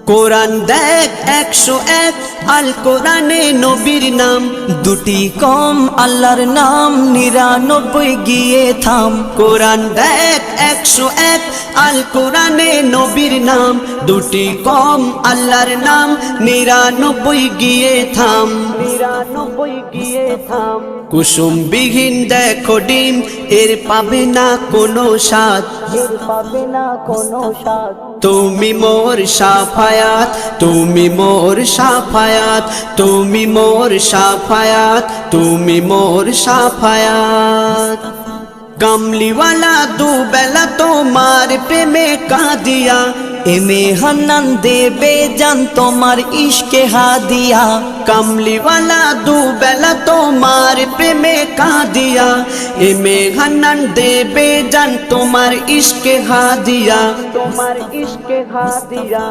কোরআন দেখ 101 আল কোরআনে নবীর নাম, দুটি কম আল্লাহর নাম 99 গিয়ে থাম। কোরআন দেখ 101 আল কোরআনে নবীর নাম, দুটি কম আল্লাহর নাম 99 গিয়ে থাম। 99 গিয়ে থাম। কুসুম বিহীন দেখো ডিম, এর পাবে না কোনো স্বাদ, এর পাবে না কোনো স্বাদ। তুমি মোর শাফায়াত, তুমি মোর শাফায়াত, তুমি মোর শাফায়াত, তুমি মোর শাফায়াত। কামলিওয়ালা দুবেলা তোমার প্রেমে কাঁদিয়া, এমে হান্নান দেবে জান তোমার ইশকে হাদিয়া। কামলিওয়ালা দুবেলা তোমার প্রেমে কাঁদিয়া, এমে হান্নান দেবে জান তোমার ইশকে হাদিয়া, তোমার ইশকে হাদিয়া।